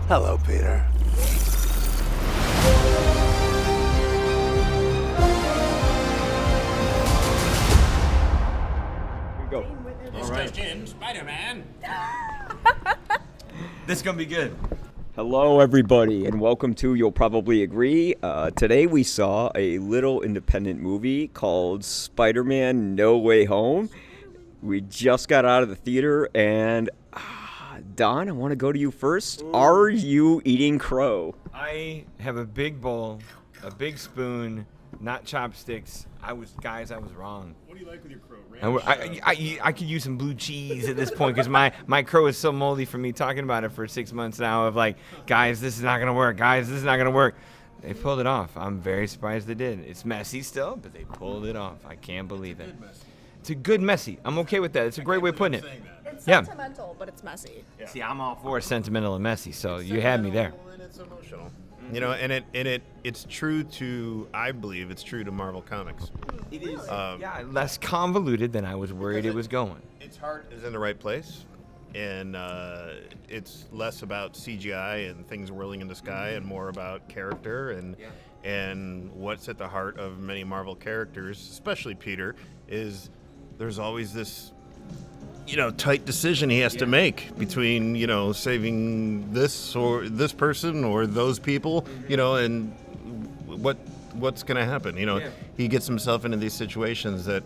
Hello, Peter. All right. In Spider-Man. This is going to be good. Hello, everybody, and welcome to You'll Probably Agree. Today we saw a little independent movie called Spider-Man No Way Home. We just got out of the theater, and Don, I want to go to you first. Ooh. Are you eating crow? I have a big bowl, a big spoon, not chopsticks. I was wrong. What do you like with your crow? I could use some blue cheese at this point because my crow is so moldy from me talking about it for 6 months now of like, guys, this is not going to work. Guys, this is not going to work. They pulled it off. I'm very surprised they did. It's messy still, but they pulled it off. I can't believe it. It's a good messy. I'm okay with that. It's a great way of putting it. It's sentimental, but it's messy. Yeah. See, I'm all for sentimental and messy, so you had me there. And it's emotional. You know, and it's true to, I believe it's true to Marvel Comics. It is. Less convoluted than I was worried it was going. Its heart is in the right place, and it's less about CGI and things whirling in the sky and more about character and what's at the heart of many Marvel characters, especially Peter, is there's always this, tight decision he has to make between, saving this or this person or those people, and what's going to happen. He gets himself into these situations that,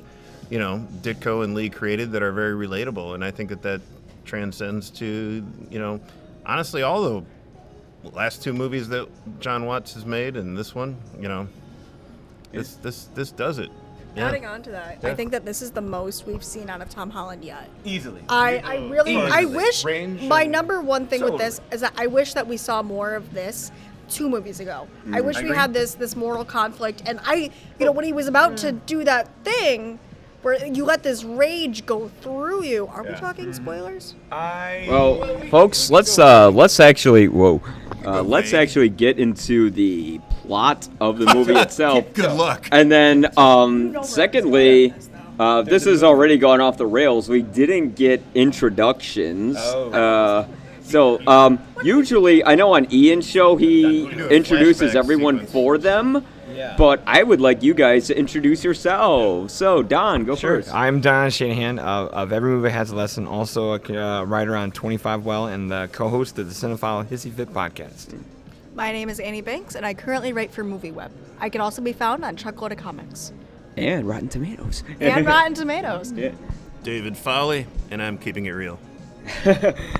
Ditko and Lee created that are very relatable. And I think that transcends to, honestly, all the last two movies that John Watts has made and this one, this does it. Adding on to that, I think that this is the most we've seen out of Tom Holland yet. Easily. I wish, my number one thing with this is that I wish that we saw more of this 2 movies ago. I wish we had this moral conflict, and when he was about to do that thing where you let this rage go through you. Are we talking spoilers? Well, folks, let's actually get into the plot of the movie itself. Good luck. And then, secondly, this has already gone off the rails. We didn't get introductions. Usually, I know on Ian's show, he introduces everyone for them. Yeah. But I would like you guys to introduce yourselves. So, Don, go first. I'm Don Shannahan of Every Movie Has a Lesson, also a writer on 25 Well and the co-host of the Cinephile Hissyfit podcast. My name is Annie Banks, and I currently write for MovieWeb. I can also be found on Truckload of Comics. And Rotten Tomatoes. Yeah. David Foley, and I'm keeping it real.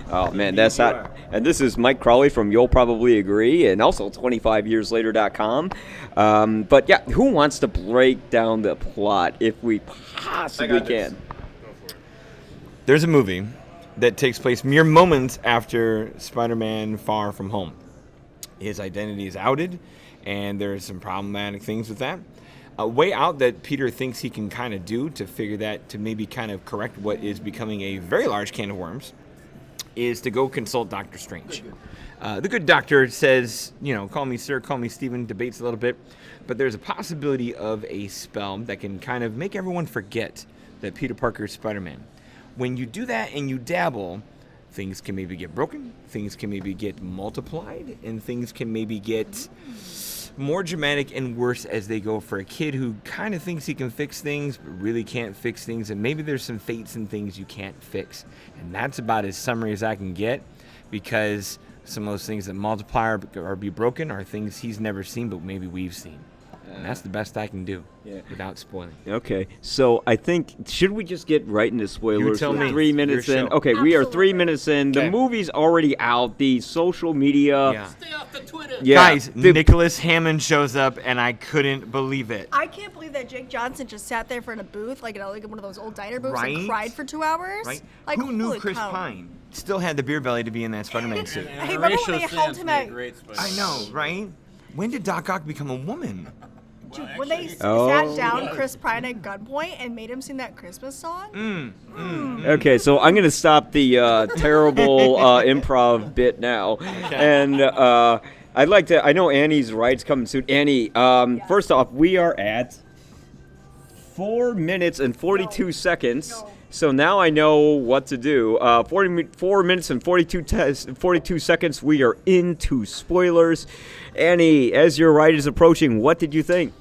Oh, man, that's hot. And this is Mike Crawley from You'll Probably Agree, and also 25yearslater.com. But, yeah, who wants to break down the plot if we possibly can? There's a movie that takes place mere moments after Spider-Man Far From Home. His identity is outed, and there's some problematic things with that. A way out that Peter thinks he can kind of do to figure that, to maybe kind of correct what is becoming a very large can of worms, is to go consult Dr. Strange. The good doctor says, call me sir, call me Stephen, debates a little bit, but there's a possibility of a spell that can kind of make everyone forget that Peter Parker is Spider-Man. When you do that and you dabble, things can maybe get broken, things can maybe get multiplied, and things can maybe get more dramatic and worse as they go for a kid who kind of thinks he can fix things but really can't fix things, and maybe there's some fates and things you can't fix. And that's about as summary as I can get, because some of those things that multiply or be broken are things he's never seen but maybe we've seen. And that's the best I can do without spoiling. Okay, so I think, should we just get right into spoilers? You tell me. 3 minutes in. Okay, Absolutely. We are 3 minutes in. Okay. The movie's already out. The social media. Yeah. Stay off the Twitter. Yeah. Guys, Nicholas Hammond shows up, and I couldn't believe it. I can't believe that Jake Johnson just sat there in a booth, like one of those old diner booths, Right? and cried for 2 hours. Right? Like, Who knew holy Chris cow. Pine still had the beer belly to be in that Spider-Man suit? Hey, remember when they held him at... I know, right? When did Doc Ock become a woman? Dude, when they sat down Chris Pine at gunpoint and made him sing that Christmas song? Okay, so I'm going to stop the terrible improv bit now. And I'd like to, I know Annie's ride's coming soon. Annie, first off, we are at 4 minutes and 42 seconds. So now I know what to do. 4 minutes and 42 seconds. We are into spoilers. Annie, as your ride is approaching, what did you think?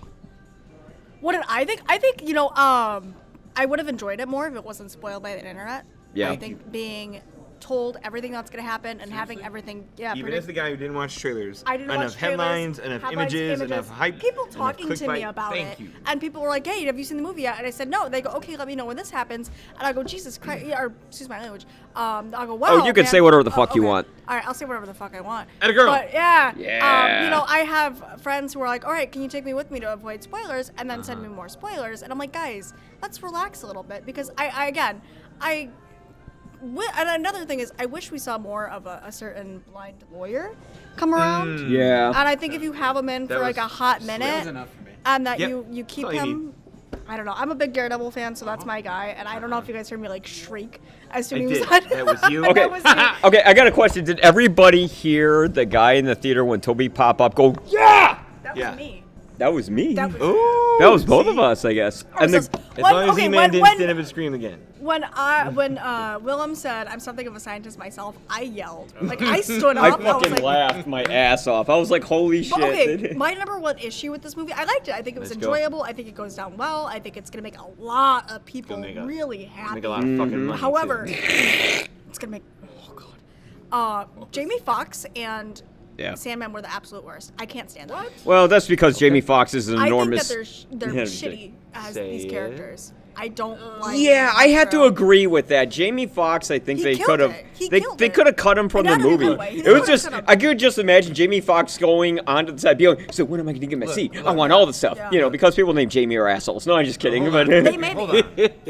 What did I think? I think, I would have enjoyed it more if it wasn't spoiled by the internet. Yeah. I think being told everything that's going to happen and having everything, Even as the guy who didn't watch trailers, I didn't enough watch trailers, headlines, enough images, enough hype. People enough talking to me clickbait. about Thank it, you. and people were like, "Hey, have you seen the movie yet?" And I said, "No." They go, "Okay, let me know when this happens." And I go, "Jesus Christ!" Or excuse my language. I go, "Wow." Oh, you can man. say whatever the fuck you okay. want. All right, I'll say whatever the fuck I want. Atta girl. But yeah. Yeah. I have friends who are like, "All right, can you take me with me to avoid spoilers?" And then send me more spoilers. And I'm like, guys, let's relax a little bit because and another thing is, I wish we saw more of a certain blind lawyer come around. Yeah. And I think if you have him in for like a hot minute, enough for me. and that Yep. you keep That's all you him, I don't know. I'm a big Daredevil fan, so that's my guy. And I don't know if you guys heard me like shriek as soon I as he did. was That was you. Okay. That was me. Okay, I got a question. Did everybody hear the guy in the theater when Toby pop up go, yeah? That Yeah. was me. That was me. That was Ooh, That was both see? of us, I guess. Or And was the, this- As when- long as okay, E-Man when- didn't when- stand up and scream again. When Willem said, "I'm something of a scientist myself," I yelled. Like I stood I up. I was fucking like, laughed my ass off. I was like, holy shit. But okay, my number one issue with this movie, I liked it. I think it was Let's go. enjoyable. I think it goes down well. I think it's gonna make a lot of people Gonna make really happy. Make a lot of fucking money. However, too. it's gonna make Jamie Foxx and Yeah. Sandman were the absolute worst. I can't stand them. Well, that's because Jamie Foxx is an I enormous. think that they're Yeah, shitty as Say these it. characters. I don't like. Yeah, I had to Metro. agree with that. Jamie Foxx, I think He they killed could have. it. He They killed they it. could have cut him from And the not in a movie. good way. He It was could've just cut him. I could just imagine Jamie Foxx going onto the side, being like, "So when am I going to get my seat? I want all the stuff." Yeah. You know, because people named Jamie are assholes. No, I'm just kidding. Hold But on. They made Hold me.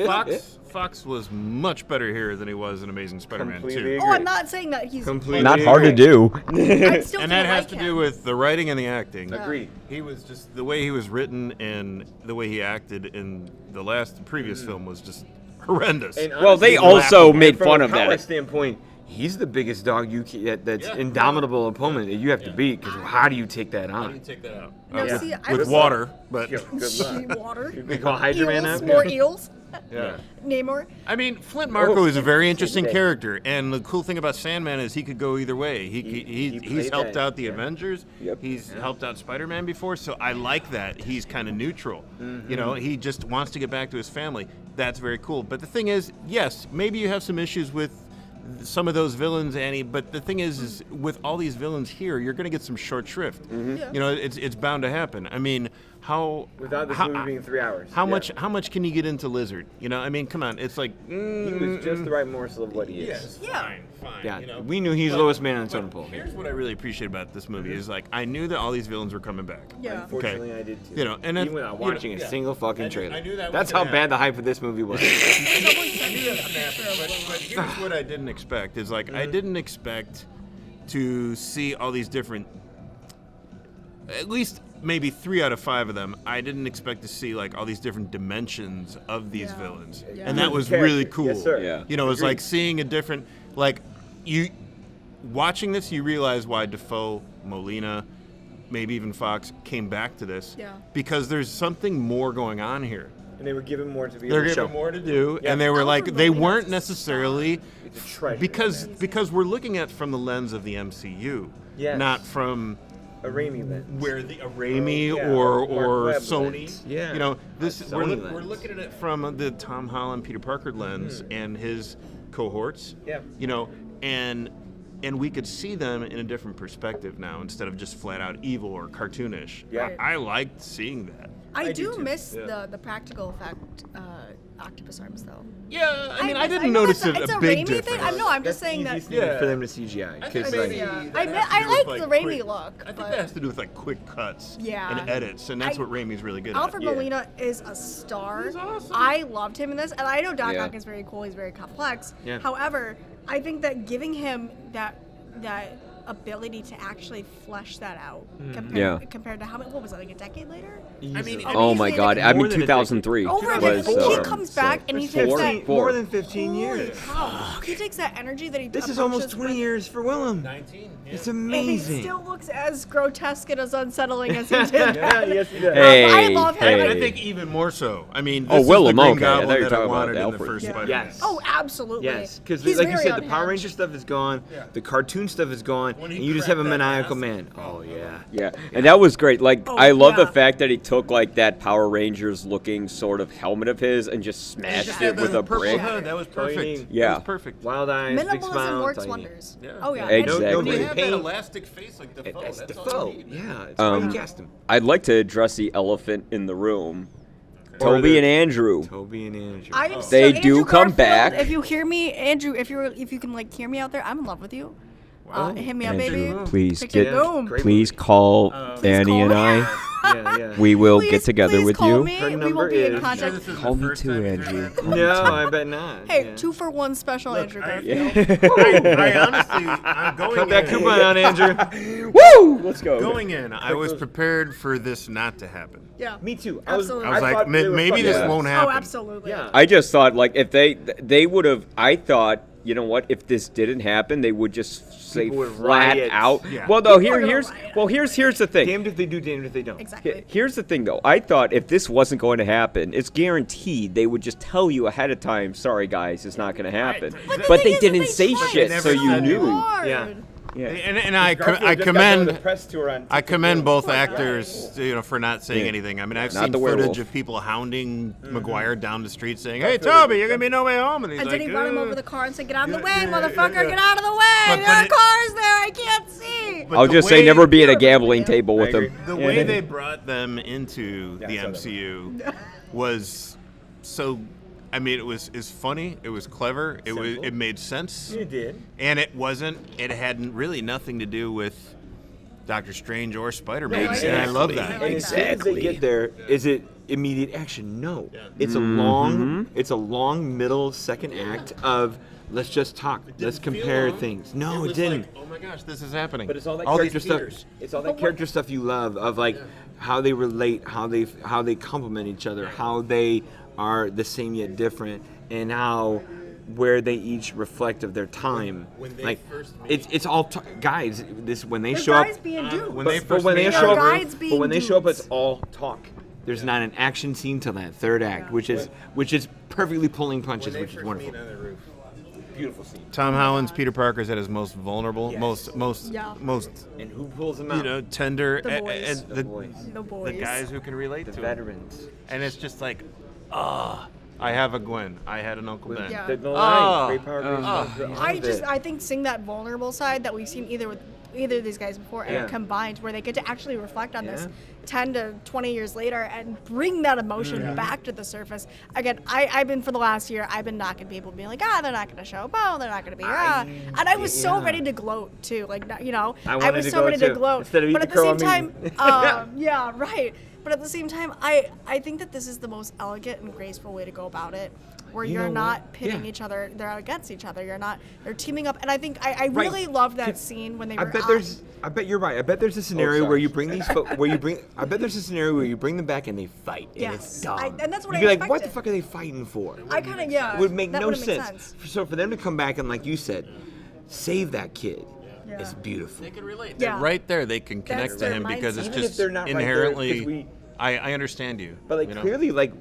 on. Fox was much better here than he was in Amazing Spider-Man Completely 2. Oh, I'm not saying that he's Completely not hard to do. I still And that didn't has like to him. do with the writing and the acting. Agreed. He was just the way he was written and the way he acted in the previous film was just horrendous. And Well, they honestly, also laughing. made From fun a of power that. standpoint, he's the biggest dog that's indomitable opponent that you have to beat. Because how do you take that How do you on? take that out? No, Yeah. see, I With was water, but water. They call Hydra Man Eels, up? more eels. yeah. Namor. I mean, Flint Marko is a very interesting today. character, and the cool thing about Sandman is he could go either way. He He's played helped that, out the Avengers. Yep. He's helped out Spider-Man before, so I like that. He's kind of neutral. Mm-hmm. You know, he just wants to get back to his family. That's very cool. But the thing is, yes, maybe you have some issues with some of those villains, Annie. But the thing is with all these villains here, you're going to get some short shrift. Yeah. You know, it's bound to happen. I mean, Without this how- movie being 3 hours. How Yeah. much can you get into Lizard? You know, I mean, come on, it's like He was just the right morsel of what he is. yes, Yeah. fine. Yeah, You know? we knew he's But- lowest man on the totem but pole. Here's what I really appreciate about this movie is like I knew that all these villains were coming back. Yeah. Unfortunately, I did too. You know, and even if- without you know, watching a yeah. single fucking I trailer. knew that was That's gonna how bad happen. the hype of this movie was. I knew that was gonna happen, but here's what I didn't expect is like I didn't expect to see all these different. At least maybe 3 out of 5 of them, I didn't expect to see like all these different dimensions of these Yeah. villains, Yeah. and that was Character. really cool. Yes, sir. Yeah. You know, it's Agreed. like seeing a different, like you watching this, you realize why Defoe, Molina, maybe even Fox came back to this. Yeah. Because there's something more going on here. And they were given more to be They're able to show. given more to do, Yeah. and they were like Alfred they Molina's weren't a necessarily It's a treasure. because we're looking at from the lens of the MCU, Yes. not from a Raimi lens. where the Raimi Yeah, or or Webb Sony. lens. Yeah. You know, this A we're, Sony we're lens. looking at it from the Tom Holland, Peter Parker lens and his cohorts. Yeah. You know, and we could see them in a different perspective now instead of just flat out evil or cartoonish. Yeah. I liked seeing that. I do do too. miss Yeah. the practical effect octopus arms though. Yeah, I mean, I know didn't notice it's a big Raimi difference. thing. I'm just That's saying the that. easiest thing Yeah. for them to CGI. I think Because maybe Yeah. that I has to I do like with, the quick- Raimi look. I think but that has to do with like quick cuts Yeah. and edits, and that's I- what Raimi's really good Alfred at. Yeah. Molina is a star. He's awesome. I loved him in this, and I know Doc Yeah. Ock is very cool. He's very complex. Yeah. However, I think that giving him that ability to actually flesh that out compared to what was it, like a decade later? I mean, Oh my God! I mean, 2003 was. He comes back and he takes that. More than 15 Holy years. cow. He takes that energy that he. This is almost 20 years for Willem. 19. Yeah. It's And amazing. he still looks as grotesque and as unsettling as he did. Yes, he does. I love him. I think even more so. I mean, Oh, this is Willem, the Green okay. I thought Goblin you were that I talking about wanted in the Alfred. first Yeah. Spider-Man. Yes. Oh, absolutely. Yes, because He's like you very said, the Power unhinged. Ranger stuff is gone. Yeah. The cartoon stuff is gone, When and he you just have a cracked that maniacal mask. man. Oh yeah. Yeah, and that was great. Like, Oh, I love yeah. the fact that he took like that Power Rangers looking sort of helmet of his and just smashed it with a purple brick. hood. That was perfect. Yeah. That was perfect. Wild eyes, big Minimalism smile, works tiny. wonders. Yeah. Oh yeah. Exactly. And When you No have paint. that elastic face like Defoe, That's that's all Defoe. you need. Yeah, it's why you cast him. I'd like to address the elephant in the room. Or Toby the- and Andrew. Toby and Andrew. I am Oh. so- They Andrew do come Garfield, back. If you hear me, Andrew, if you can like hear me out there, I'm in love with you. Hit me up, baby. Please Picture get. boom. Great Please call Annie call and me. I. Yeah. We will Please- get together please with call you. Me. Her We number will be in is- contact. This is the Call me first too, time Andrew. Call me No, too. I bet not. Hey, yeah. 2-for-1 special Andrew Garfield. I honestly, I'm going Cut that in. coupon out, Andrew. Woo! Let's go. Going in, I was prepared for this not to happen. Yeah. Me too. Absolutely. I was like, thought they were maybe this fucking- won't Oh, happen. absolutely. Yeah. I just thought like if they would have. I thought, you know what? If this didn't happen, they would just say People would flat riot. out. Yeah. Well, no. People are gonna riot. Here's the thing. Damned if they do, damned if they don't. Exactly. Here's the thing, though. I thought if this wasn't going to happen, it's guaranteed they would just tell you ahead of time. Sorry, guys, it's not going to happen. But, the But thing they is, didn't they say tried shit, so so you hard. knew. Yeah. Yeah. And I Garfield just got done with the commend press tour on I commend TikTok. both actors, for not saying Yeah. anything. I mean, I've Not seen the footage werewolf. of people hounding Maguire down the street saying, "Hey, Toby, you're gonna be no way home," and he's And like, then he run him "Uh." over the car and say, "Get out of the way, Yeah, motherfucker! yeah. Get out of the way! But There are it- cars there! I can't see!" But I'll the just say way- never be at a gambling table with agree. them. The way they brought them into the I saw that. MCU was so. I mean, it was funny. It was clever. Simple. It made sense. You did. And it wasn't. It had really nothing to do with Doctor Strange or Spider-Man. Exactly. And I love that. Like And as that. soon as they get there, is it immediate action? No. It's a long middle second act of let's just talk. Let's compare things. No, it was didn't. Like, oh my gosh, this is happening. But it's all that these character stuff. fears. It's all that character stuff you love of like how they relate, how they complement each other, how they are the same yet different, and how where they each reflect of their time. When they Like first meet. it's all guys. This when they They're show up. guys being duped. when they But first when they meet show They're up, guides but being when they show up, dudes. it's all talk. There's not an action scene till that third act, which is perfectly pulling punches, which is wonderful. Beautiful scene. Tom Holland's Peter Parker's at his most vulnerable, Yes. most Yeah. And who pulls them out? tender, The boys. and The the boys. The boys. guys who can relate The to it. veterans. And it's just like, I have a Gwen. I had an Uncle Ben. Yeah. The Oh, line, great power, great I think seeing that vulnerable side that we've seen either with either of these guys before Yeah. and combined, where they get to actually reflect on this Yeah. 10 to 20 years later and bring that emotion back to the surface. Again, I've been for the last year, I've been knocking people, being like, they're not going to show up, they're not going to be, and I was so yeah. ready to gloat too, like, I I wanted was to so gloat ready to too. gloat, Instead of eat but the at the same crow, I time, mean- yeah, right. But at the same time, I think that this is the most elegant and graceful way to go about it, where You you're know not what? pitting Yeah. each other, they're against each other. They're teaming up, and I think I Right. really love that scene when they I were. bet I bet you're right. I bet there's a scenario sorry. where you bring I bet there's a scenario where you bring them back and they fight, and it's Yes. dumb. And that's what You'd I be like, what the expected. fuck are they fighting for? I kind of It would make that no would've made sense. So for them to come back and, like you said, save that kid Yeah. is beautiful. They can relate. Yeah. They're right there. They can That's connect to their him because mindset. it's Even if just they're not right there, inherently. 'cause we- I understand you. But like you know? clearly, like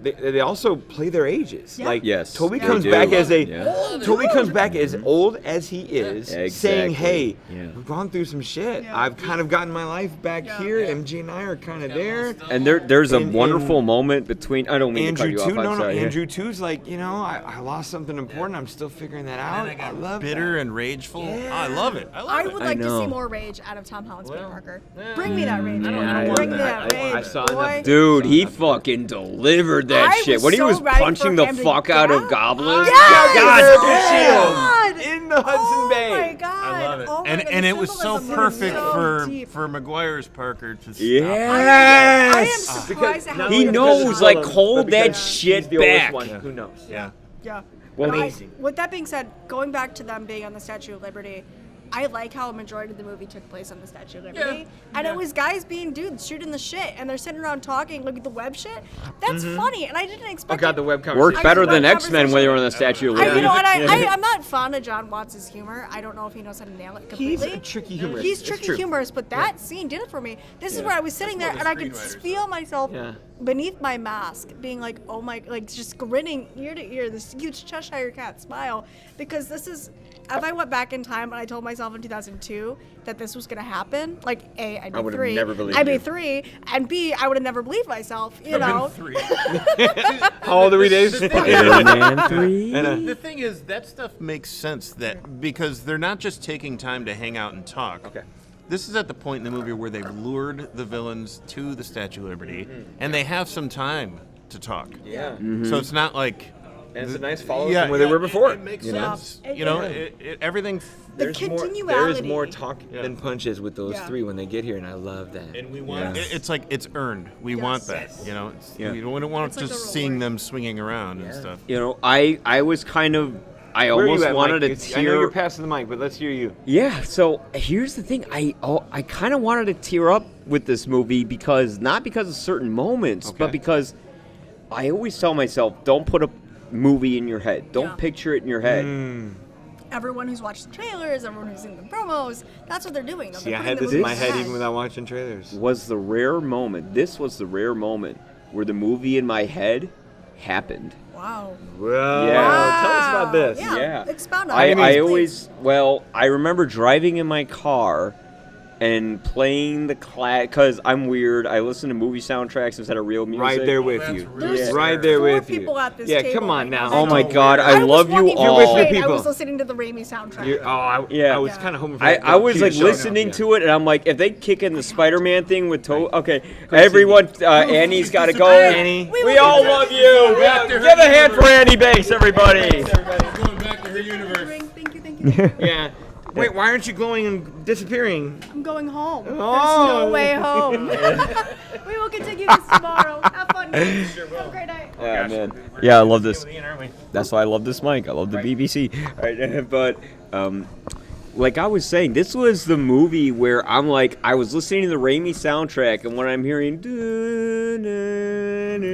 they also play their ages. Yeah. Like Yes, Toby they comes do. back as a Yeah. Toby comes back as old as he is, saying, Exactly. "Hey, Yeah. we've gone through some shit. Yeah. I've kind of gotten my life back Yeah. here. MG and I are kind of there." And there's a And- wonderful and moment between. I don't mean Andrew to cut too. you off. No, I'm no. sorry. Yeah. Andrew too's like, I lost something important. I'm still figuring that out. And I got love bitter that. and rageful. Yeah. I love it. I love I it. would I like to see know. more rage out of Tom Holland's Peter Well, Parker. yeah. Bring me that rage. I don't Yeah, want Bring me that. that I rage, saw boy. enough. Dude, he fucking delivered that I shit. was When he so was ready punching for the him to fuck out of die. goblins. Yes! God, God! shield in the Hudson Oh Bay. my God! I love it. Oh my and God, and the it was so symbolism is perfect so deep. for Maguire's Parker to stop. Yes. I am surprised at how He good knows, this is. like, hold that shit he's the oldest back. one. Who knows? Yeah. Yeah. Well, But amazing. with that being said, going back to them being on the Statue of Liberty, I like how a majority of the movie took place on the Statue of Liberty, and it was guys being dudes shooting the shit, and they're sitting around talking, look at the web shit. That's funny, and I didn't expect. Oh God, the web conversation. Worked better than X-Men when they were on the Statue of Liberty. I'm not fond of John Watts' humor. I don't know if he knows how to nail it completely. He's a tricky humorist. He's tricky humorist, but that scene did it for me. This is where I was sitting there, and I could feel myself beneath my mask, being like, oh my, like just grinning ear to ear, this huge Cheshire Cat smile, because this is. If I went back in time and I told myself in 2002 that this was gonna happen, like A, I'd be 3. Never believed I'd be you. 3, and B, I would have never believed myself. You know. 3. How old are we, Dave? Spider-Man 3. The thing is, that stuff makes sense because they're not just taking time to hang out and talk. Okay. This is at the point in the movie where they've lured the villains to the Statue of Liberty, and they have some time to talk. Yeah. So it's not like. And it's a nice follow from where they were before. It makes you know? sense. You know, everything. The There is more talk than punches with those 3 when they get here, and I love that. And we want it's like it's earned. We want that. You know, we don't want It's like just a seeing reward. them swinging around and stuff. You know, I was kind of. I Where are almost you at, wanted Mike? to I know tear. you're passing the mic, but let's hear you. Yeah, so here's the thing. I kind of wanted to tear up with this movie not because of certain moments, but because I always tell myself, don't put a movie in your head. Don't picture it in your head. Everyone who's watched the trailers, everyone who's seen the promos, that's what they're doing. See, I had this in my head even without watching trailers. Was the rare moment. This was the rare moment where the movie in my head happened. Wow. Well, Yeah. tell us about this. Yeah. Expound on it. I remember driving in my car and playing the because I'm weird. I listen to movie soundtracks instead of real music. Right there with that's you. really Right there 4 with you. people at this Yeah, table come on right now. Oh my Don't God, worry. I love was you walking all. down the You're with street, your I was people. listening to the Raimi soundtrack. I was kind of hoping for I was Peter like showing up. listening to it, and I'm like, if they kick in the Spider-Man thing with okay, everyone, Annie's got to go. Annie. We all love you. Give a hand for Annie Banks, everybody. Everybody's going back to her universe. Thank you. Yeah. Wait, why aren't you glowing and disappearing? I'm going home. There's Oh. no way home. We will continue this tomorrow. Have fun, guys. Have a great night. Yeah, man. Yeah, I love this. That's why I love this mic. I love the BBC. All right, but like I was saying, this was the movie where I'm like, I was listening to the Raimi soundtrack, and when I'm hearing,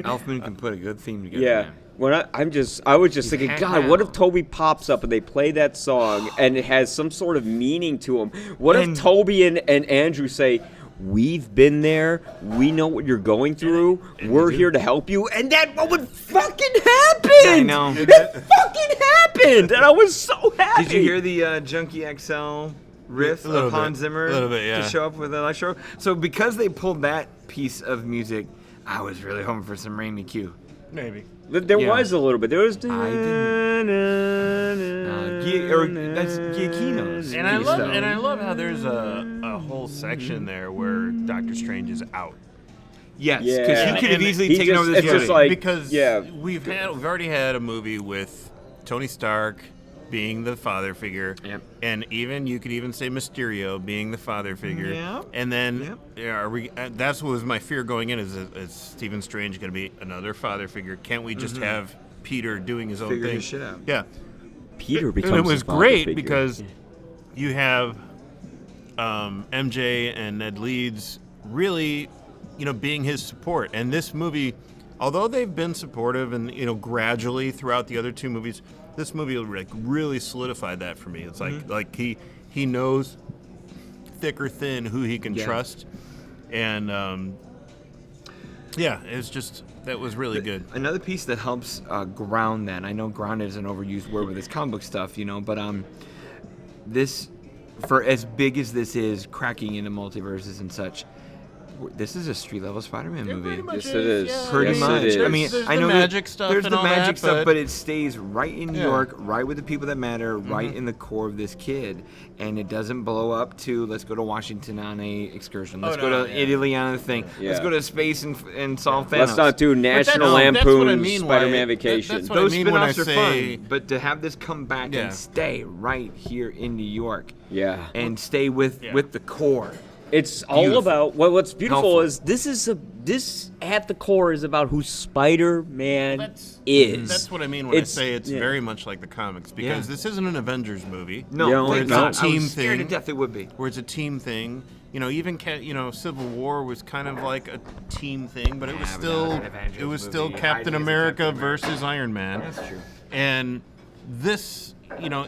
Elfman can put a good theme together. yeah. Man. When I was just thinking, hat God, what now. if Toby pops up and they play that song and it has some sort of meaning to him? What if Toby and Andrew say, we've been there, we know what you're going through, we're here to help you, and that moment fucking happened! I know. It fucking happened! And I was so happy! Did you hear the Junkie XL riff A little of Hans bit. Zimmer A little bit, yeah. to show up with Electro? So because they pulled that piece of music, I was really hoping for some Raimi Q. Maybe. There Yeah. was a little bit. There was... That's Giacchino's. And I piece, love though. how there's a whole section there where Doctor Strange is out. Yes, Yeah. because he could have And easily he taken just- over this it's just movie. like- because yeah. we've already had a movie with Tony Stark being the father figure, Yep. and you could even say Mysterio being the father figure, Yep. and then Yep. are we? That's what was my fear going in: is Stephen Strange going to be another father figure? Can't we just have Peter doing his own Figure thing? his shit out. Yeah, Peter becomes and it was the father great figure. because you have MJ and Ned Leeds really, being his support. And this movie, although they've been supportive and gradually throughout the other 2 movies, this movie really solidified that for me. It's like he knows thick or thin who he can trust, and it's just that was really good. Another piece that helps ground that, I know grounded is an overused word with this comic book stuff, but this, for as big as this is, cracking into multiverses and such, this is a street-level Spider-Man movie. Yes, it is. Pretty Yes, much. it is. I mean, There's I the know magic stuff there's and the all magic that, stuff, but- but it stays right in New Yeah. York, right with the people that matter, right in the core of this kid, and it doesn't blow up to let's go to Washington on a excursion, let's go to Italy on a thing, let's Yeah. go to space and solve Thanos. Let's not do National that's what I Lampoon's mean why- Spider-Man Vacation. that's what I Those mean when I spin-offs are say- fun, but to have this come back Yeah. and stay right here in New York, Yeah. and stay with the core. It's all Beautiful. about what's beautiful Helpful. is this at the core is about who Spider-Man is. That's what I mean when I say it's yeah. very much like the comics, because this isn't an Avengers movie. No, Yeah, thank it's God. a team I was scared thing. to death it would be. Where it's a team thing. Even Civil War was kind of like a team thing, but it was but still not an Avengers still movie. Captain Hiding as America Captain America. versus Iron Man. That's true. And this,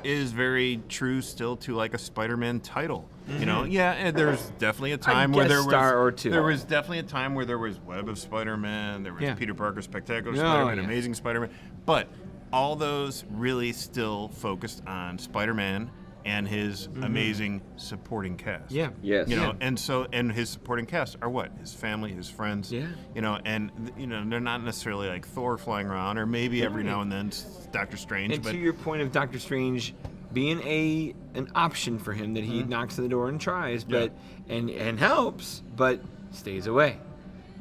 is very true still to like a Spider-Man title. And there's definitely a time where guest there was star or two. there was definitely a time where there was Web of Spider-Man, there was Yeah. Peter Parker Spectacular Oh, Spider-Man, yeah. Amazing Spider-Man, but all those really still focused on Spider-Man and his amazing supporting cast. Yeah. Yes. And his supporting cast are what? His family, his friends. Yeah. They're not necessarily like Thor flying around, or maybe every now and then Doctor Strange. And but to your point of Doctor Strange being an option for him that he knocks on the door and tries, but and helps, but stays away,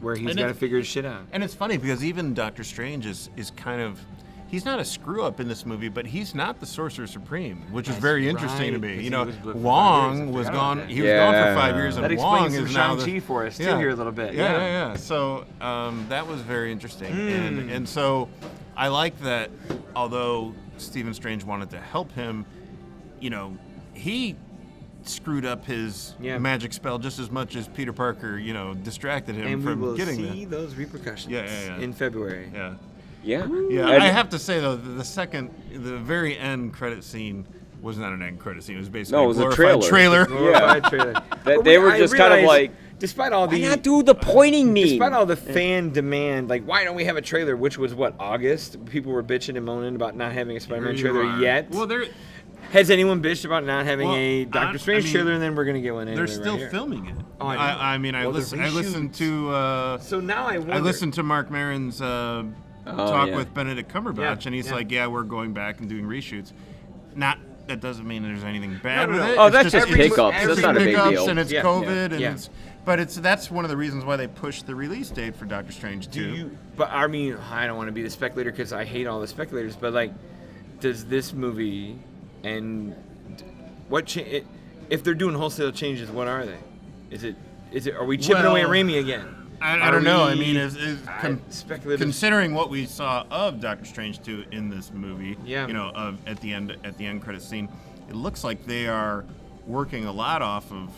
where he's And got to it- figure his shit out. And it's funny because even Doctor Strange is kind of. He's not a screw up in this movie, but he's not the Sorcerer Supreme, which is very interesting to right, me. 'cause he was for 5 Wong years. I was forgot gone. about that. He was gone for 5 Yeah. years, and That Wong explains is some now Shang-Chi for us too Yeah. here a little bit. Yeah. So that was very interesting, and so I like that. Although Stephen Strange wanted to help him, he screwed up his magic spell just as much as Peter Parker, distracted him And we from will getting see there. those repercussions Yeah. in February. Yeah. Yeah. Yeah, And- I have to say though, the very end credit scene was not an end credit scene. It was basically No, it was a glorified trailer. Glorified trailer. They But were I just kind of realized, like, despite all why the not do the pointing meme? Despite all the fan demand, like, why don't we have a trailer? Which was what, August? People were bitching and moaning about not having a Spider-Man Here you trailer are. yet. Well, Has anyone bitched about not having Well, a Doctor Strange I mean, trailer? And then we're gonna get one. they're anyway still right here. filming it. Oh, I know. I mean, I Well, the listened reshoots. to. So now I wonder. I listened to Mark Maron's talk yeah. with Benedict Cumberbatch, Yeah, and he's yeah. like, "Yeah, we're going back and doing reshoots." That doesn't mean there's anything bad No, with no. it. Oh, It's that's just it's pickups. That's not a big pickups, deal. And it's Yeah, COVID, yeah. and that's one of the reasons why they pushed the release date for Doctor Strange 2. But I mean, I don't want to be the speculator because I hate all the speculators. But like, does this movie and if they're doing wholesale changes? What are they? Is it? Are we chipping away at Well, Raimi again? I don't know. I we- mean, speculative. considering what we saw of Doctor Strange 2 in this movie, Yeah. at the end credit scene, it looks like they are working a lot off of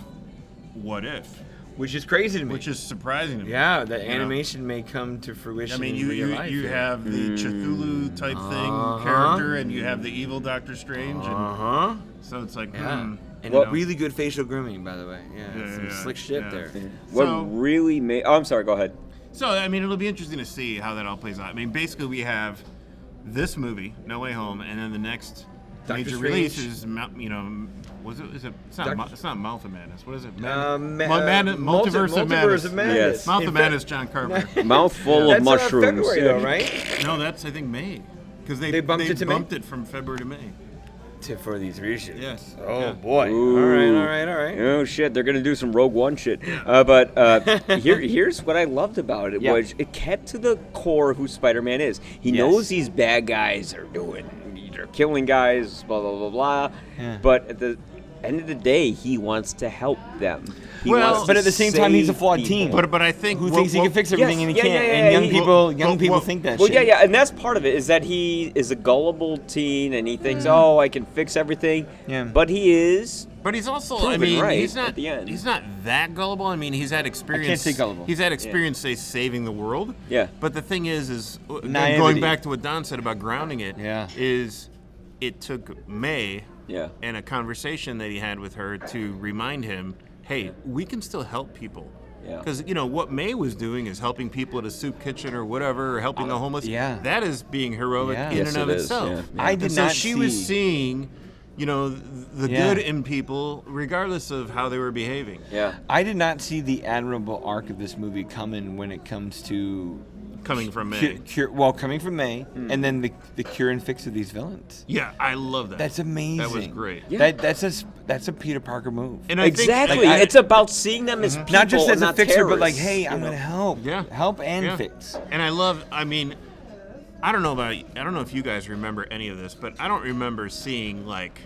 What If, Which is crazy to me. which is surprising to me. yeah, that know? animation may come to fruition. I mean, in real life you here. have the Cthulhu type thing Uh-huh. character, and you have the evil Doctor Strange, and so it's like, yeah, and Well- really good facial grooming, by the way. Yeah, some slick shit yeah. there. What So- really made? Oh, I'm sorry. Go ahead. So, I mean, it'll be interesting to see how that all plays out. I mean, basically, we have this movie, No Way Home, and then the next Doctor major Strange. release is, was it? Is it? It's not. Doctor- It's not Mouth of Madness. What is it? Multiverse of Madness. Yes. Mouth In of fact- Madness. John Carpenter. Mouthful of That's mushrooms. February, though, right? No, that's I think May, because they bumped it to May? bumped it from February to May. For these reshoots. Yes. Oh Yeah. boy. Ooh. All right. Oh shit, they're gonna do some Rogue One shit. But here's what I loved about it Yeah. was it kept to the core of who Spider-Man is. He Yes. knows these bad guys are they're killing guys, blah blah blah blah. Yeah. But at the end of the day, he wants to help them. He Well, wants but to at the same time, he's a save flawed people. team. But I think Who thinks he can fix everything and he Yes, can't? yeah, And young he- people well, think that Well, shit. yeah, and that's part of it is that he is a gullible teen and he thinks, oh, I can fix everything. Yeah. But he is. But he's also, I Proven mean, right he's not at the end. He's not that gullible. I mean, he's had experience. say gullible. He's had experience, say, saving the world. Yeah. But the thing is going Naivety. back to what Don said about grounding it. Yeah. Is it took May. Yeah. And a conversation that he had with her to remind him, hey, we can still help people. Yeah. Because what May was doing is helping people at a soup kitchen or whatever, or helping the homeless. yeah. That is being heroic Yeah. in Yes, and of it is, itself. yeah. I did And so not she was see- seeing, the Yeah. good in people, regardless of how they were behaving. Yeah. I did not see the admirable arc of this movie coming when it comes to Coming from May. coming from May, and then the cure and fix of these villains. Yeah, I love that. That's amazing. That was great. Yeah. That's a Peter Parker move. And I think- Exactly. like, it's about seeing them as people, Not just as not a fixer, but like, terrorists, hey, you I'm know? gonna help. Yeah. Help and Yeah. fix. And I mean, I don't know if you guys remember any of this, but I don't remember seeing like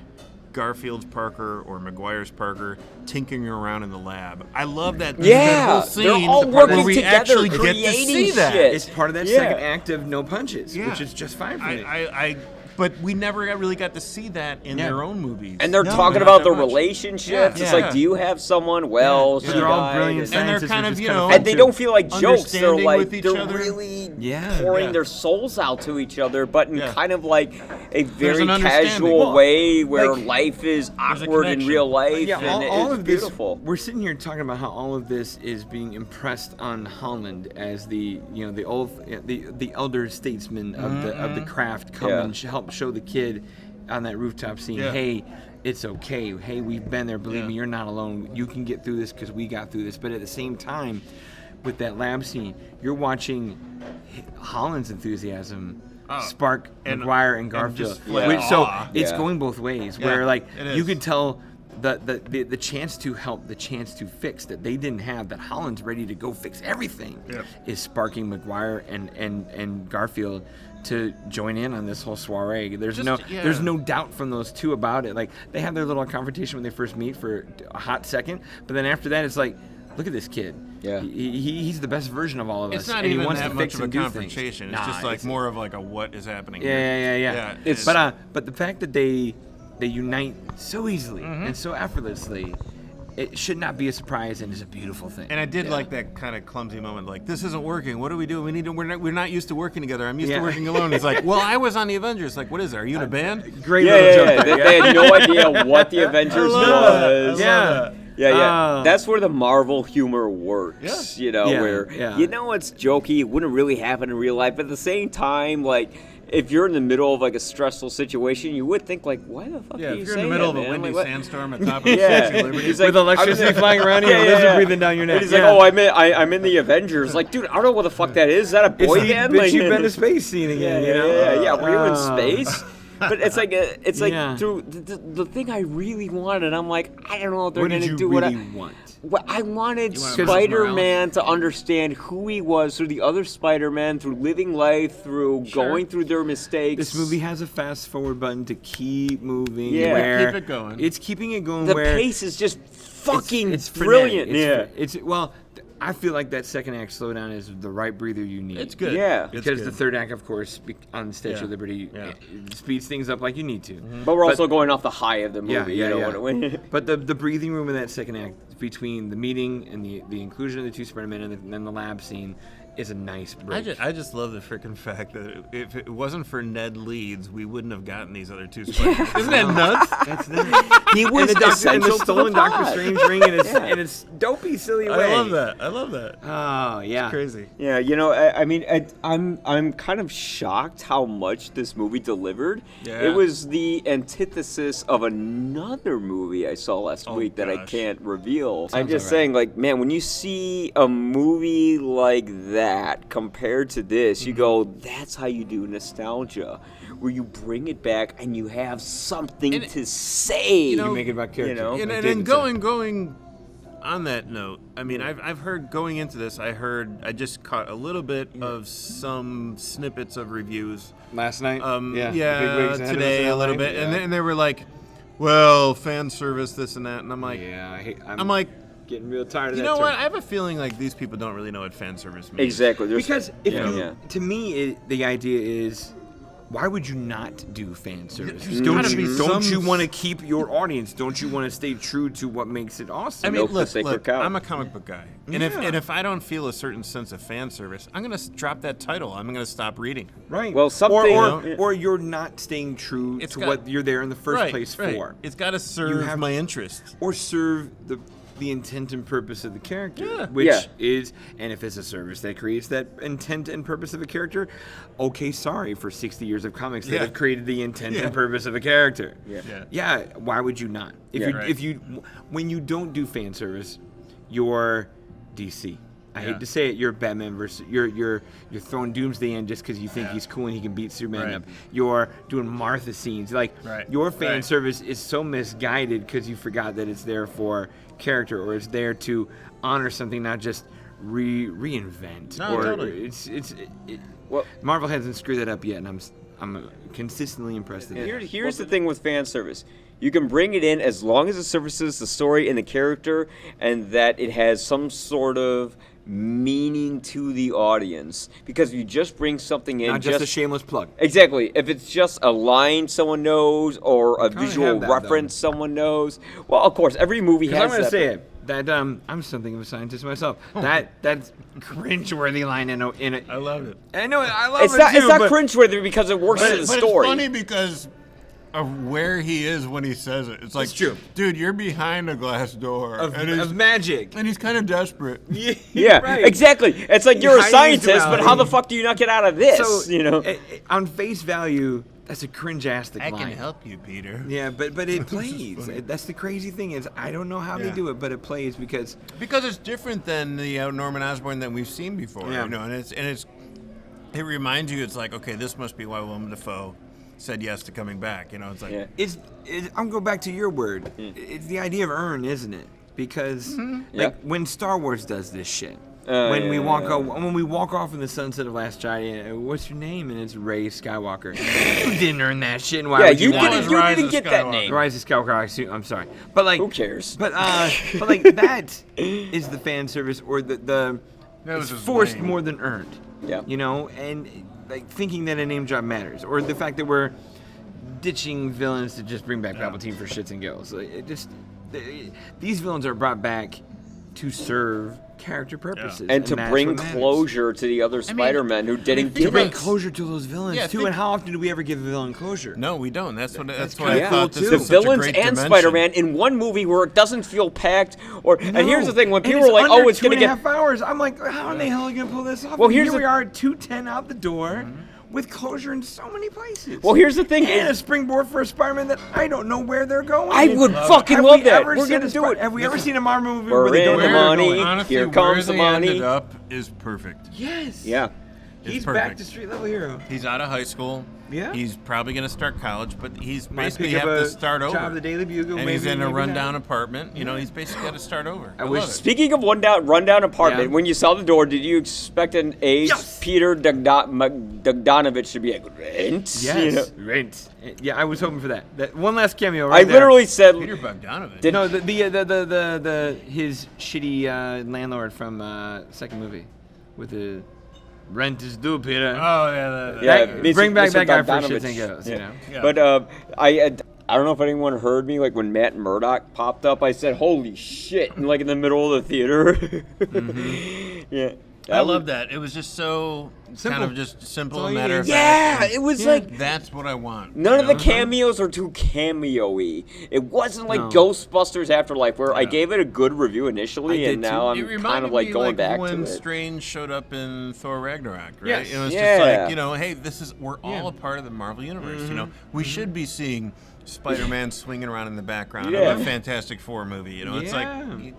Garfield's Parker or Maguire's Parker tinkering around in the lab. I love that. Yeah, that whole scene they're all working where we together, actually get to creating see that. shit. It's part of that Yeah. second act of No Punches, Yeah. which is just fine for me. But we never really got to see that in their own movies. And they're No, talking not about that their much. relationships. Yeah. It's Yeah. like, do you have someone? Well, So she they're all died. brilliant And they're scientists, kind which of, is you kind know, fun, And they too. don't feel like jokes. They're Understanding like with each they're other. really Yeah. pouring Yeah. their souls out to each other, but in Yeah. kind of like a very an understanding. casual Well, way where like, life is a awkward in connection. real life, Yeah, and all it's of this, beautiful. we're sitting here talking about how all of this is being impressed on Holland as the the elder statesman of the craft come Yeah. and help show the kid on that rooftop scene. Yeah. Hey, it's okay. Hey, we've been there. Believe Yeah. me, you're not alone. You can get through this because we got through this. But at the same time, with that lab scene, you're watching Holland's enthusiasm spark and- Maguire and and Garfield. just flip. Which, so Aw. it's Yeah. going both ways. Yeah, Where like it you is. could tell the chance to help, the chance to fix that they didn't have, that Holland's ready to go fix everything, Yep. is sparking Maguire and Garfield to join in on this whole soiree. There's no doubt from those two about it. Like, they have their little confrontation when they first meet for a hot second, but then after that it's like, look at this kid. Yeah. He's the best version of all of us. It's not and he even wants that to much fix of a and do confrontation. things. It's just Nah, like more of like a what is happening. yeah. Yeah. It's- But the fact that they unite so easily and so effortlessly, it should not be a surprise, and is a beautiful thing. And I did like that kind of clumsy moment, like, this isn't working. What do we do? We're not used to working together. I'm used to working alone. It's like, well, I was on the Avengers. Like, what is it? Are you in a band? Great Yeah, little yeah, joke yeah. there, They had no idea what the Avengers was. Yeah. Yeah. That's where the Marvel humor works. Yeah. You know, Yeah, where yeah. you know it's jokey, it wouldn't really happen in real life, but at the same time, like, if you're in the middle of like a stressful situation, you would think like, why the fuck Yeah, are if you you're in saying the middle that, of a man? windy Like, what- sandstorm at the top of the Yeah. Statue of Liberty. He's like, With electricity flying around you and Yeah, lizard yeah. breathing down your neck. And he's like, oh, I'm in the Avengers. Like, dude, I don't know what the fuck that is. Is that a boy It's the band? bitch Like, you've been to space scene again, you know? yeah. Were you in Oh. space? But it's like Yeah. through the thing I really wanted. I'm like, I don't know what they're What did gonna you do. really want? What I wanted wanted Spider-Man to understand who he was through the other Spider-Man, through living life, through going through their mistakes. This movie has a fast forward button to keep moving. Yeah. Where Keep it going. It's keeping it going. the where pace is just fucking it's brilliant. frenetic. Yeah. It's well, I feel like that second act slowdown is the right breather you need. It's good. Yeah. It's Because good. the third act, of course, on the Statue Yeah. of Liberty, Yeah. it speeds things up like you need to. But we're also going off the high of the movie. Yeah, you know, yeah. when But the breathing room in that second act, between the meeting and the inclusion of the two Spider-Men and then the lab scene, is a nice break. I just love the freaking fact that if it wasn't for Ned Leeds, we wouldn't have gotten these other two Spider-Men. Isn't that nuts? That's nice. he was and the essential to stolen the Doctor plot. Strange ring in its dopey, silly way. I love that. Oh yeah. Crazy. Yeah, you know, I mean, I'm kind of shocked how much this movie delivered. Yeah. It was the antithesis of another movie I saw last week that I gosh. can't reveal. I'm Sounds just alright. saying, like, man, when you see a movie like that compared to this, you go, that's how you do nostalgia, where you bring it back and you have something And, to say. you know, You make it about character. know? And, Like and, David and said. going on that note, I mean, I've heard going into this, I just caught a little bit of some snippets of reviews. Last night. Bigwigs ahead of us Today in a little LA. bit, Yeah. and they were like, well, fan service, this and that, and I'm like, I'm like, getting real tired of you that know term. what? I have a feeling like these people don't really know what fan service means. Exactly. There's- Because if yeah. you, Yeah. to me, the idea is, why would you not do fan service? There's Don't gotta be you, don't some- you want to keep your audience? Don't you want to stay true to what makes it awesome? I mean, Milk the look, sacred cow. I'm a comic book guy, and Yeah. if I don't feel a certain sense of fan service, I'm gonna drop that title. I'm gonna stop reading. right. Well, something- or you're not staying true It's to got- what you're there in the first place right. for, It's got to serve have- my interests. or serve the intent and purpose of the character, Yeah. which Yeah. is, and if it's a service that creates that intent and purpose of a character, okay, sorry for 60 years of comics that Yeah. have created the intent Yeah. and purpose of a character. Yeah. Why would you not? If you when you don't do fan service, you're DC. I hate to say it, you're Batman versus you're throwing Doomsday in just because you think he's cool and he can beat Superman Right. up. You're doing Martha scenes. Like Right. your fan Right. service is so misguided because you forgot that it's there for character, or it's there to honor something, not just reinvent. No, or totally. it- Well- Marvel hasn't screwed that up yet, and I'm consistently impressed with it. Here's the thing with fan service. You can bring it in as long as it services the story and the character, and that it has some sort of meaning to the audience. Because if you just bring something in, Not just a shameless plug. Exactly. If it's just a line someone knows or a Kinda visual have that, someone someone knows, well, of course, every movie has I'm going to that. say it. That I'm something of a scientist myself. That's cringe-worthy line in it. I love it. I know I love It's it not. too. It's not but cringeworthy because it works in the But story. it's funny because of where he is when he says it. It's like, It's true. dude, you're behind a glass door. of magic. And he's kind of desperate. Yeah, right. exactly. It's like you're a Hiding his scientist, but how the duality. fuck do you not get out of this? So you know. on face value, that's a cringe-astic I line. can help you, Peter. Yeah, but it plays. That's the crazy thing is I don't know how they Yeah. do it, but it plays because Because it's different than the Norman Osborn that we've seen before. Yeah. You know, and it reminds you. It's like, okay, this must be why Willem Dafoe said yes to coming back. You know, it's like, Yeah. I'm going back to your word. It's the idea of earn, isn't it? Because Yeah. when Star Wars does this shit. When When we walk off in the sunset of Last Jedi, what's your name? And it's Rey Skywalker. You didn't earn that shit. And why Yeah, would you want didn't. it? You Rise didn't of get that Skywalker. name. Rise of Skywalker. I'm sorry, but like Who cares? But like that is the fan service or the That it's was just forced lame. more than earned. Yeah. You know, and like thinking that a name drop matters, or the fact that we're ditching villains to just bring back Palpatine for shits and giggles. Like, these villains are brought back to serve character purposes And to that's bring what matters. closure to the other Spider-Men who didn't To get bring it. closure to those villains Yeah, too. think- And how often do we ever give a villain closure? no, we don't. That's why kinda I cool, thought this too. The was such a villains great and dimension. Spider-Man in one movie where it doesn't feel packed, and here's the thing: when And people it's were like, under "Oh, it's gonna 2.5 get," hours. I'm like, how in the hell are you gonna pull this off? Well, And here's here the- we are at 2:10 out the door with closure in so many places. well, here's the thing: and a springboard for a Spider-Man that I don't know where they're going. I would fucking Have love we that. ever We're seen gonna a do it. Have we ever seen a Marvel movie We're where they in don't the know where they're money. going? Honestly, Here where comes the they money. ended up is perfect. Yes. yeah, He's perfect. back to street level hero. He's out of high school. Yeah. He's probably going to start college, but he's Might basically pick up have to a start over. job at the Daily Bugle, and he's maybe, in a maybe rundown not. apartment. You know, he's basically got to start over. I wish- love it. Speaking of rundown apartment, Yeah. when you saw the door, did you expect an aged Yes! Peter Bogdanovich to be like, "Rent"? Yes. You know? Rent. Yeah, I was hoping for that. That one last cameo. I Right there. literally said, Peter Bogdanovich. Did- No, the his shitty landlord from second movie with the rent is due, Peter. Oh yeah, Yeah, Bring back Mr. that guy for Bogdanovich. shits and giggles, you know. Yeah. But I don't know if anyone heard me, like when Matt Murdock popped up, I said, "Holy shit!" And, like in the middle of the theater. Yeah, I love that. It was just so Simple. kind of just simple That's all and you matter of need. Yeah, fact. it was Yeah. like That's what I want. none of the know? cameos are too cameo-y. It wasn't like No. Ghostbusters Afterlife, where I Yeah. gave it a good review initially, I and did too. now It I'm reminded kind of like me going back when to it. Strange showed up in Thor Ragnarok, right? Yes. It was Yeah. just like, you know, hey, we're all Yeah. a part of the Marvel universe. You know, we should be seeing Spider-Man swinging around in the background Yeah. of a Fantastic Four movie. You know, it's like,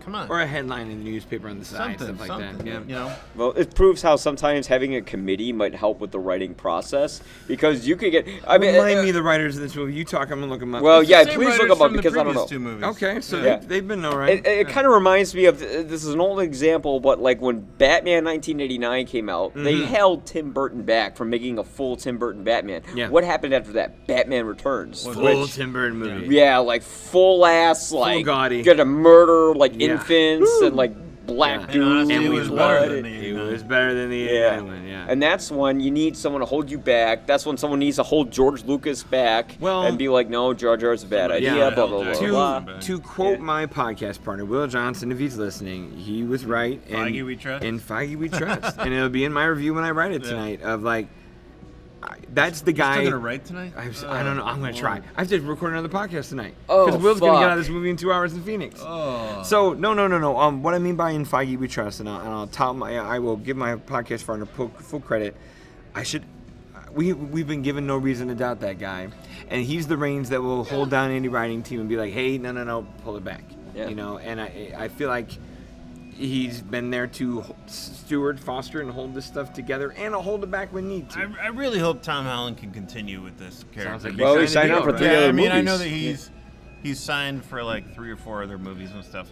come on, Or a headline in the newspaper on the side, something, stuff like that. something. Yeah. You know, Well, it proves how sometimes having a committee might help with the writing process, because you could get. I mean, Remind me of the writers of this movie. You talk, I'm gonna look them up. well, It's the yeah, same please look writers them up from the because I don't know. previous two movies. Okay, so Yeah. they've been alright. It kind of reminds me of this is an old example, but like when Batman 1989 came out, they held Tim Burton back from making a full Tim Burton Batman. Yeah. What happened after that? Batman Returns. Full Tim Burton movie. Yeah, like full ass, like gaudy. gonna murder like Yeah. infants and like black Yeah. dudes. And honestly, And it we was loved better than the It 89. was better than the Yeah. 89 one, yeah. And that's when you need someone to hold you back. That's when someone needs to hold George Lucas back Well- and be like, no, Jar Jar's a bad idea, Yeah. blah, blah, blah, To- blah. To quote Yeah. my podcast partner, Will Johnson, if he's listening, he was right. And, Feige we trust. And Feige we trust. And it'll be in my review when I write it tonight of like, that's the guy. Still gonna write tonight? I don't know. I'm going to try. I have to record another podcast tonight. Oh, Because Will's going to get fuck. out of this movie in 2 hours in Phoenix. Oh. So, no. What I mean by in Feige we trust, and I will give my podcast partner full credit. We've been given no reason to doubt that guy. And he's the reins that will hold down any writing team and be like, hey, no, pull it back. Yeah. You know, and I feel like he's been there to steward, foster, and hold this stuff together, and hold it back when need to. I really hope Tom Holland can continue with this character. Sounds like Well, he He's signed signed a on for deal, 3 Yeah, other I mean, movies. I know that he's signed for like 3 or 4 other movies and stuff,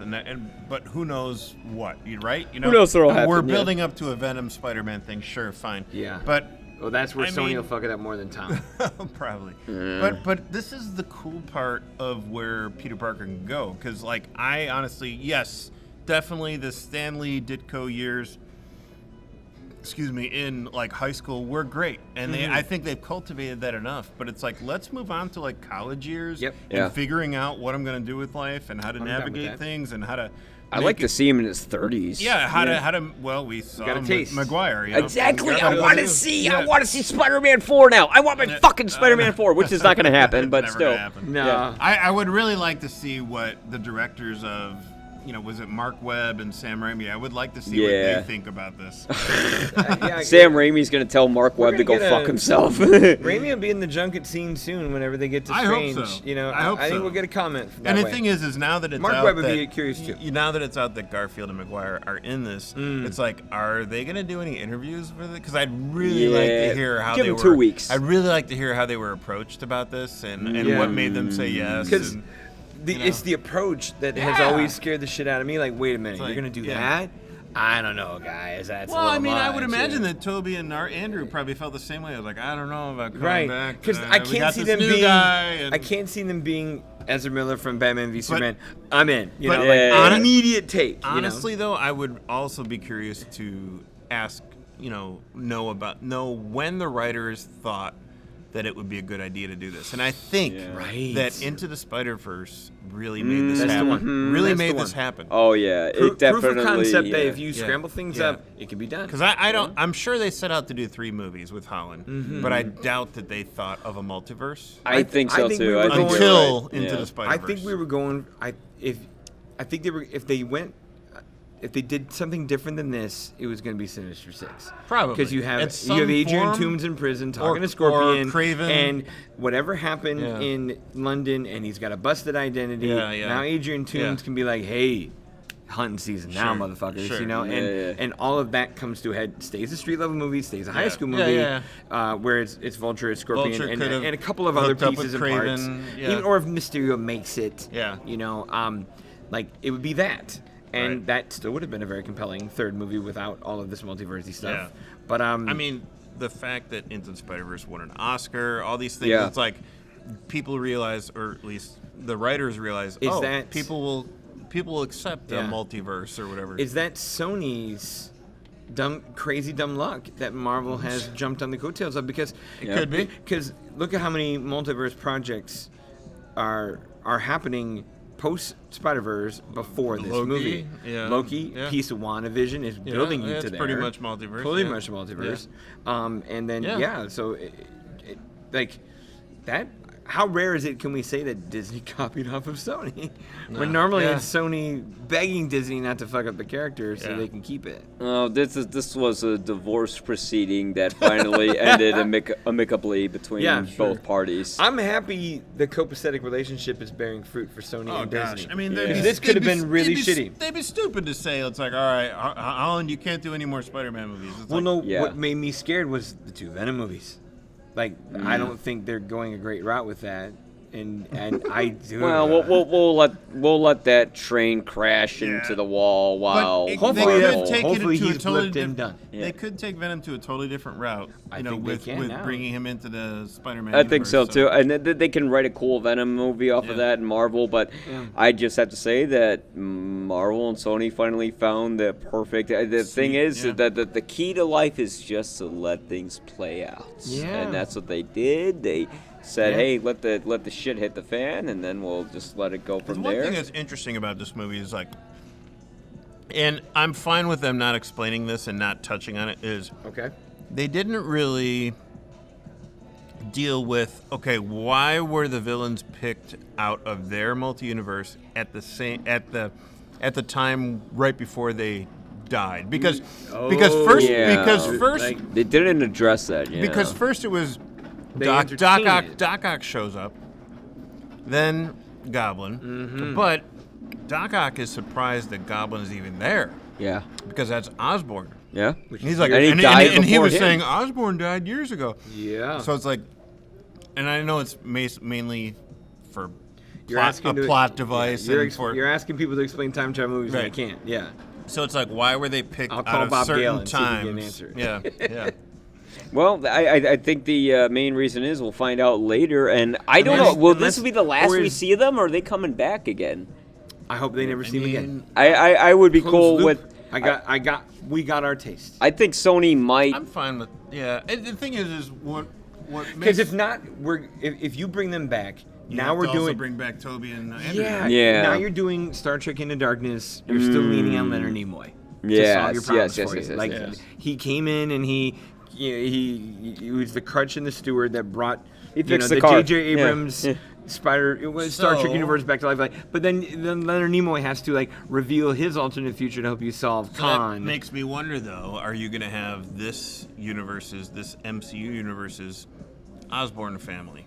but who knows what, right? You know, knows what'll happen, We're yeah. building up to a Venom Spider-Man thing, sure, fine. Yeah. But Well, that's where I Sony mean- will fuck it up more than Tom. Probably. But this is the cool part of where Peter Parker can go. Because, like, I honestly, yes, definitely the Stan Lee Ditko years, in, like, high school were great. And I think they've cultivated that enough. But it's like, let's move on to, like, college years. Yep. And figuring out what I'm going to do with life and how to I'm down with navigate that. things and how to... I like to see him in his 30s. Yeah, how to, well, we saw got a him taste. with Maguire, you know? Exactly. Got I to want to do. see. Yeah. I want to see Spider-Man 4 now. I want my fucking Spider-Man 4, which is not going to happen, but Never still. gonna happen. No. Yeah. I would really like to see what the directors of, was it Mark Webb and Sam Raimi? I would like to see what Yeah. they think about this. Sam Raimi's going to tell Mark Webb to gonna go get fuck a- himself. Raimi will be in the junket scene soon whenever they get to I hope Strange. so. You know, I hope think so. we'll get a comment. From And that the way. thing is now that it's Mark out Webb would that, be curious too. Now that it's out that Garfield and Maguire are in this, it's like, are they going to do any interviews with it? Because I'd really like to hear how Give they them were. 2 weeks. I'd really like to hear how they were approached about this and Yeah. what made them say yes. Because and- it's the approach that has Yeah. always scared the shit out of me. Like, wait a minute, like, you're gonna do yeah. that? I don't know, guys. That's Well, a I little mean, I would much, imagine yeah. that Toby and Andrew probably felt the same way. I was like, I don't know about coming Right, back. because We I can't got see this them new being. guy and- I can't see them being Ezra Miller from Batman v Superman. I'm in. You But know, yeah, like yeah. immediate take. Honestly, though, I would also be curious to ask, know when the writers thought that it would be a good idea to do this. And I think Right. that Into the Spider-Verse really made this That's the happen. one. Really That's the made one. this happen. Oh, yeah. Proof It definitely. of concept yeah. that if you Yeah. scramble things Yeah. up, it can be done. Because I don't, I'm sure they set out to do 3 movies with Holland, but I doubt that they thought of a multiverse I think I so, think too. we were I think going- you're until right. Into Yeah. the Spider-Verse. I think we were going. If they did something different than this, it was going to be Sinister Six. Probably. Because you In have some Adrian form, Toomes in prison talking or to Scorpion, Kraven. and whatever happened Yeah. in London, and he's got a busted identity. Yeah, yeah. Now Adrian Toomes Yeah. can be like, "Hey, hunting season now, Sure, motherfuckers," sure. you know, and Yeah. and all of that comes to a head. Stays a street level movie, stays a high Yeah. school Yeah, movie, where it's Vulture, it's Scorpion, Vulture and could've a couple of other hooked up pieces with and parts. Kraven, yeah. Even, or if Mysterio makes it, Yeah. like it would be that. And Right. that still would have been a very compelling third movie without all of this multiverse stuff. Yeah. But I mean, the fact that Into the Spider-Verse won an Oscar, all these things, Yeah. it's like people realize, or at least the writers realize, Is that- people will accept Yeah. a multiverse or whatever. is that Sony's crazy dumb luck that Marvel has jumped on the coattails of? Because Yeah. Could be. Because look at how many multiverse projects are happening post Spider-Verse before this Loki, movie. yeah, Loki, yeah. piece of WandaVision is Yeah, building you yeah, to it's there. pretty much multiverse, Totally yeah. much multiverse. And then Yeah. so like that. How rare is it? Can we say that Disney copied off of Sony? When normally Yeah. it's Sony begging Disney not to fuck up the character so Yeah. they can keep it. Oh, this was a divorce proceeding that finally ended amicably between Yeah, sure. both parties. I'm happy the copacetic relationship is bearing fruit for Sony Oh and gosh! Disney. I mean, Yeah. This could have been really shitty. They'd be stupid to say it's like, all right, Holland, you can't do any more Spider-Man movies. It's Well, like, no. Yeah. What made me scared was the 2 Venom movies. Like, I don't think they're going a great route with that, and I do. Well, we'll let that train crash Yeah. into the wall while Hopefully they that- could take hopefully it into a he's totally blipped and different. done. Yeah. They could take Venom to a totally different route. I think they with can now. bringing him into the Spider-Man. I think so universe, too, and they can write a cool Venom movie off Yeah. of that in Marvel. But I just have to say that Marvel and Sony finally found the perfect. The thing is yeah. that the key to life is just to let things play out. Yeah. And that's what they did. They said, Yeah. "Hey, let the shit hit the fan, and then we'll just let it go The from one there." thing that's interesting about this movie is like, and I'm fine with them not explaining this and not touching on it, is Okay. they didn't really deal with, okay, why were the villains picked out of their multi-universe at the time right before they died? Because first like- They didn't address that. Yeah. because first it was They Doc entertain Ock. it. Doc Ock shows up, then Goblin, but Doc Ock is surprised that Goblin is even there yeah, because that's Osborn. yeah. He's like, And he and died he before was him. saying Osborn died years ago. Yeah. So it's like, and I know it's mainly for You're plot, asking a to- plot device. You're, and for, you're asking people to explain time travel movies and Right. they can't. Yeah. so it's like, why were they picked I'll out call of Bob certain Gale and see if we times? get an answer. Yeah, yeah. Well, I think the main reason is we'll find out later, and I don't know. Will this be the last we see of them, or are they coming back again? I hope they never see them again. I would be cool with. We got our taste. I think Sony might. I'm fine with. Yeah, and the thing is what because if not, if you bring them back. Now we're doing. Bring back Toby and Andrew. Yeah. Now you're doing Star Trek Into Darkness. You're still leaning on Leonard Nimoy. Yes. He came in and he was the crutch and the steward that brought the J.J. Abrams Star Trek universe back to life. But then Leonard Nimoy has to reveal his alternate future to help you solve Khan. That makes me wonder though: are you going to have this MCU universe's Osborn family?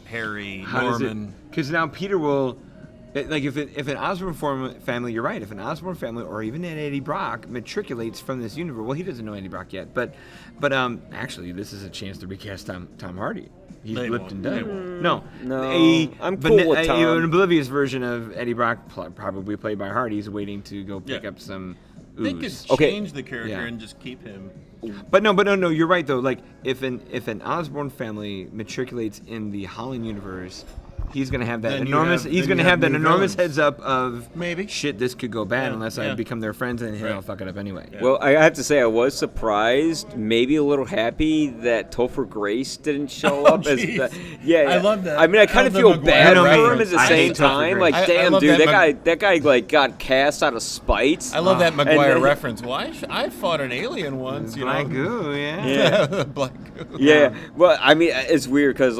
Harry, Norman. Because now Peter will, if an Osborn family, you're right. If an Osborn family, or even an Eddie Brock, matriculates from this universe, well, he doesn't know Eddie Brock yet, but actually, this is a chance to recast Tom Hardy. He's blipped and done. No, I'm cool with Tom. An oblivious version of Eddie Brock, probably played by Hardy, is waiting to go pick up some. They could change the character and just keep him. But no, you're right though. If an Osborn family matriculates in the Holland universe, he's gonna have that enormous heads up of maybe shit. This could go bad unless I become their friends, and he'll fuck it up anyway. Yeah. Well, I have to say I was surprised, maybe a little happy that Topher Grace didn't show up as the. Yeah, I love that. I mean, I kind of feel bad for him at the same time. Damn, dude, that guy got cast out of spite. I love that Maguire reference. Well, I fought an alien once. Black goo, yeah. Black goo. Yeah. Well, I mean, it's weird because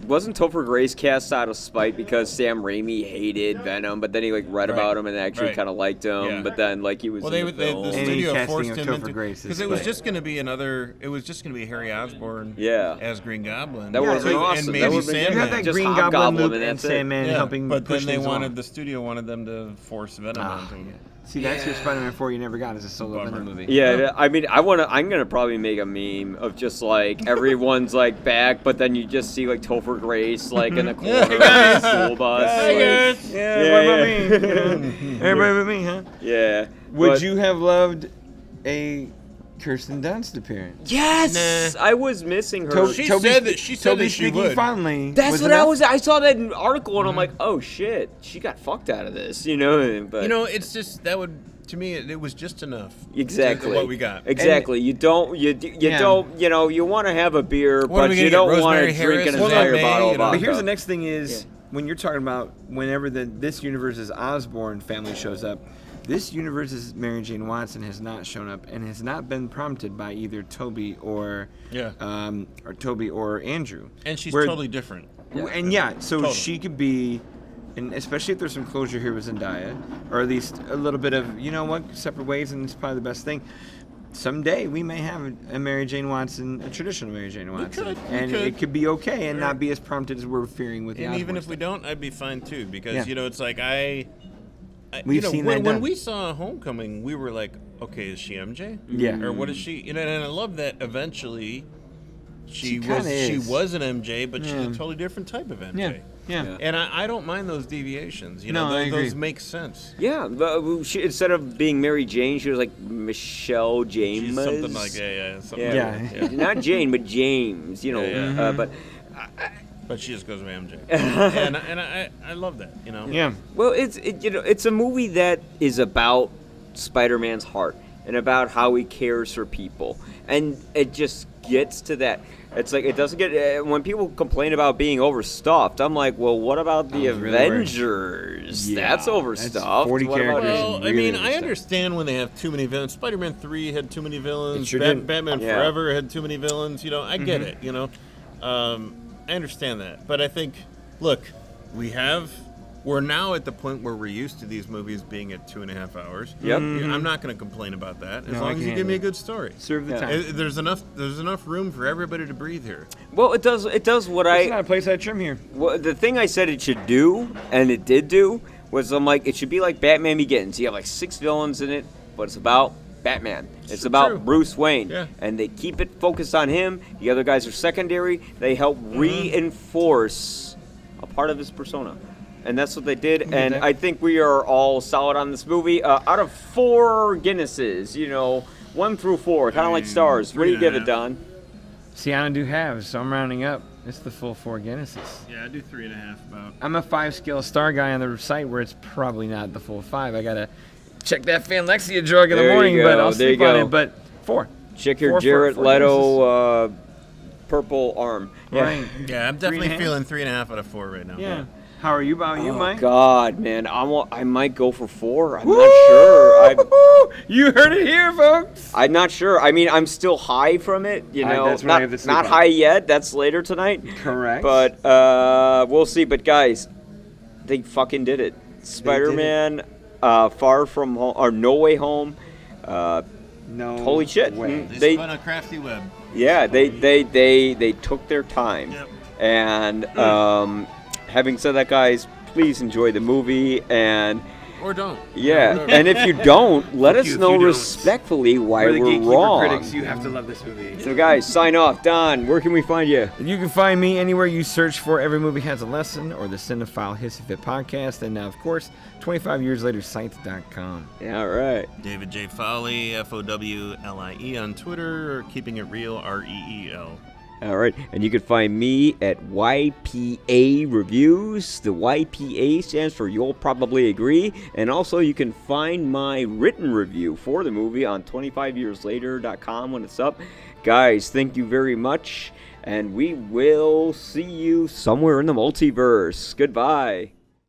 wasn't Topher Grace cast out of spite because Sam Raimi hated Venom, but then he read about him and actually kind of liked him, but then he was in the film. The studio forced him into Grace because it was just going to be Harry Osborn as Green Goblin. That would have been awesome. And maybe Sandman. You have that Green Goblin loop and Sandman helping but push then the studio wanted them to force Venom onto him. See, that's your Spider-Man 4 you never got as a solo Venom movie. Yeah, I mean, I'm gonna probably make a meme of just everyone's back, but then you just see Topher Grace in a corner of the school bus. Hey guys, everybody but me, huh? Yeah. Would you have loved a Kirsten Dunst appearance? Yes, I was missing her. She said that she would. Fondly. That's what I saw that in an article, and I'm like, oh shit, she got fucked out of this, But it's just that would. To me, it was just enough. Exactly. What we got. Exactly. And you don't. You want to have a beer, but you don't want to drink an entire bottle of vodka. But here's the next thing: is when you're talking about whenever this universe's Osborn family shows up. This universe's Mary Jane Watson has not shown up and has not been prompted by either Toby or Andrew. And she's totally different. So she could be, and especially if there's some closure here with Zendaya, or at least a little bit of separate ways, and it's probably the best thing. Someday we may have a Mary Jane Watson, a traditional Mary Jane Watson, it could be okay and not be as prompted as we're fearing with the Osborn even if we don't, I'd be fine too because it's we've seen that when we saw Homecoming, we were like, okay, is she MJ? Yeah. Or what is she? And I love that eventually she was an MJ, but she's a totally different type of MJ. Yeah. And I don't mind those deviations. Those make sense. Yeah. Instead of being Mary Jane, she was Michelle James. She's something like that. Not Jane, but James. But she just goes with MJ, and I love that, Yeah. Well, it's a movie that is about Spider-Man's heart and about how he cares for people, and it just gets to that. It's it doesn't get when people complain about being overstuffed. I'm like, well, what about the Avengers? That's overstuffed. That's 40 characters. Well, I mean, I understand when they have too many villains. Spider-Man 3 had too many villains. Batman Forever had too many villains. I get it. I understand that, but I think, look, we're now at the point where we're used to these movies being at 2.5 hours. Yep. I'm not going to complain about that as long as you give me a good story. Serve the time. There's enough room for everybody to breathe here. Well, it does what It's not a place I'd trim here. Well, the thing I said it should do, and it did do, was it should be like Batman Begins. You have 6 villains in it, but it's about Batman. It's about Bruce Wayne. Yeah. And they keep it focused on him. The other guys are secondary. They help reinforce a part of his persona. And that's what they did. And I think we are all solid on this movie. Out of 4 Guinnesses, 1 through 4, kind of like stars. What do you give it, Don? See, I don't do halves, so I'm rounding up. It's the full 4 Guinnesses. Yeah, I do 3.5 about. I'm a 5-scale star guy on the site where it's probably not the full 5. I gotta check that Fanlexia drug in the There you morning, go, but I'll there you sleep on go. it. But 4. Check your 4 Jared for Leto purple arm. Yeah. Right. Yeah, I'm definitely 3.5. feeling 3.5 out of 4 right now. Yeah. How are you about you, Oh Mike? God, man, I might go for 4. I'm not sure. You heard it here, folks. I'm not sure. I mean, I'm still high from it. You know, that's when I have to not sleep not on. high yet. That's later tonight. Correct. But we'll see. But guys, they fucking did it. Spider-Man, Far From Home or No Way Home. No. Holy shit! way. They spun a crafty web. Yeah, they took their time. Yep. And having said that, guys, please enjoy the movie and. Or don't. Yeah, No, and if you don't, let us you if know you don't. respectfully why We're the we're gatekeeper wrong. critics. You have to love this movie. So, guys, sign off. Don, where can we find you? You can find me anywhere you search for Every Movie Has a Lesson or the Cinephile Hissyfit podcast. And now, of course, 25 years later, site.com. Yeah, all right. David J. Fowley, Fowlie on Twitter, or Keeping It Real, REEL. All right, and you can find me at YPA Reviews. The YPA stands for You'll Probably Agree. And also you can find my written review for the movie on 25yearslater.com when it's up. Guys, thank you very much, and we will see you somewhere in the multiverse. Goodbye.